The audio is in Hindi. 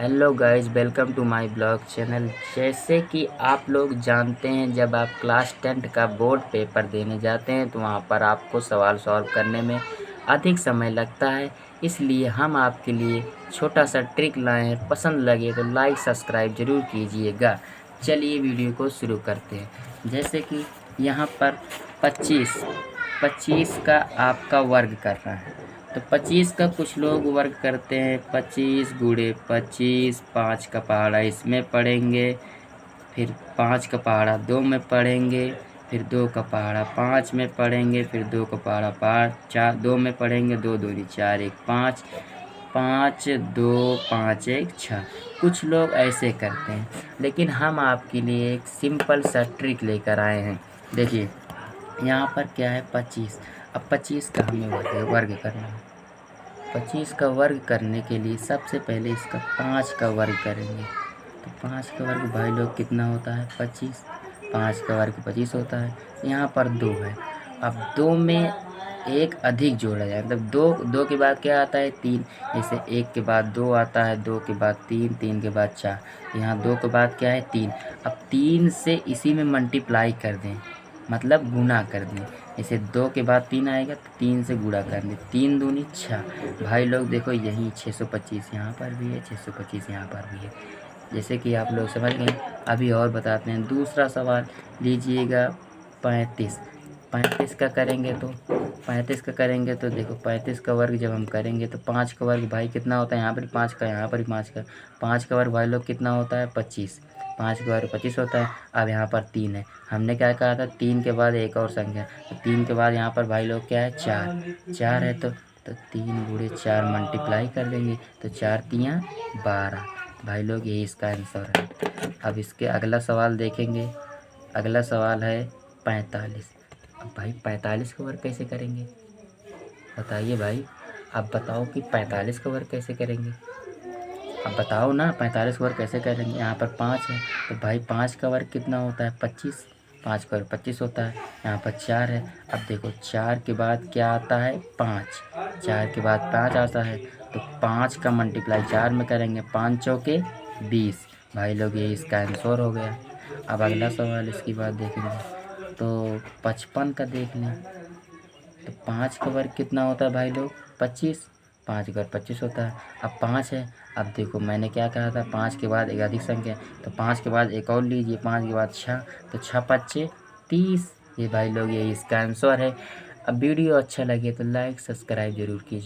Hello guys, welcome to my blog channel. जैसे कि आप लोग जानते हैं, जब आप क्लास 10 का बोर्ड पेपर देने जाते हैं तो वहाँ पर आपको सवाल सॉल्व करने में अधिक समय लगता है। इसलिए हम आपके लिए छोटा सा ट्रिक लाए हैं। पसंद लगे तो लाइक सब्सक्राइब ज़रूर कीजिएगा। चलिए वीडियो को शुरू करते हैं। जैसे कि यहाँ पर 25 का आपका वर्ग करना है, तो 25 का कुछ लोग वर्ग करते हैं 25 गुणे 25, 5 का पहाड़ा इसमें पढ़ेंगे, फिर 5 का पहाड़ा 2 में पढ़ेंगे, फिर 2 का पहाड़ा 5 में पढ़ेंगे, फिर 2 का पहाड़ा 4 2 में पढ़ेंगे, 2 दूनी 4 1 5, 5 2 5 1 6। कुछ लोग ऐसे करते हैं, लेकिन हम आपके लिए एक सिंपल सा ट्रिक लेकर आए हैं। देखिए यहाँ पर क्या है 25। अब 25 का हमें वर्ग करना है। 25 का वर्ग करने के लिए सबसे पहले इसका 5 का वर्ग करेंगे। तो 5 का वर्ग भाई लोग कितना होता है 25। 5 का वर्ग 25 होता है। यहाँ पर 2 है। अब 2 में एक अधिक जोड़ा जाए, मतलब 2 के बाद क्या आता है 3। जैसे 1 के बाद 2 आता है, 2 के बाद 3, 3 के बाद 4। यहाँ 2 के बाद क्या है 3। अब 3 से इसी में मल्टीप्लाई कर दें, मतलब गुणा कर दें। जैसे 2 के बाद 3 आएगा तो 3 से गुणा कर दें, 3 दूनी 6। भाई लोग देखो यही 625 यहाँ पर भी है, 625 यहाँ पर भी है। जैसे कि आप लोग समझ गए। अभी और बताते हैं। दूसरा सवाल लीजिएगा 35। 35 का करेंगे तो 35 का करेंगे तो देखो 35 का वर्ग जब हम करेंगे तो 5 का वर्ग भाई कितना होता है, यहाँ पर 5 का, यहाँ पर 5 का। 5 का वर्ग भाई लोग कितना होता है 25। 5 का वर्ग 25 होता है। अब यहाँ पर 3 है। हमने क्या कहा था 3 के बाद एक और संख्या, तो 3 के बाद यहाँ पर भाई लोग क्या है 4 है। तो 3 गुणे 4 मल्टीप्लाई कर देंगे तो 4 तियाँ 12। भाई लोग यही इसका आंसर है। अब इसके अगला सवाल देखेंगे। अगला सवाल है 45। अब भाई 45 का वर्ग कैसे करेंगे, बताइए भाई। अब बताओ कि 45 का वर्ग कैसे करेंगे। अब बताओ ना 45 का वर्ग कैसे करेंगे। यहाँ पर 5 है, तो भाई 5 का वर्ग कितना होता है 25। 5 का वर्ग 25 होता है। यहाँ पर 4 है। अब देखो 4 के बाद क्या आता है 5। 4 के बाद 5 आता है, तो 5 का मल्टीप्लाई 4 में करेंगे, 5 चौके 20। भाई लोग ये इसका आंसर हो गया। अब अगला सवाल इसके बाद देखेंगे तो 55 का देख लें। तो 5 का वर्ग कितना होता है भाई लोग 25। 5 का वर्ग 25 होता है। अब 5 है। अब देखो मैंने क्या कहा था 5 के बाद एक अधिक संख्या, तो 5 के बाद एक और लीजिए, 5 के बाद 6, तो 6 5 30। ये भाई लोग ये इसका आंसर है। अब वीडियो अच्छा लगे तो लाइक सब्सक्राइब जरूर कीजिए।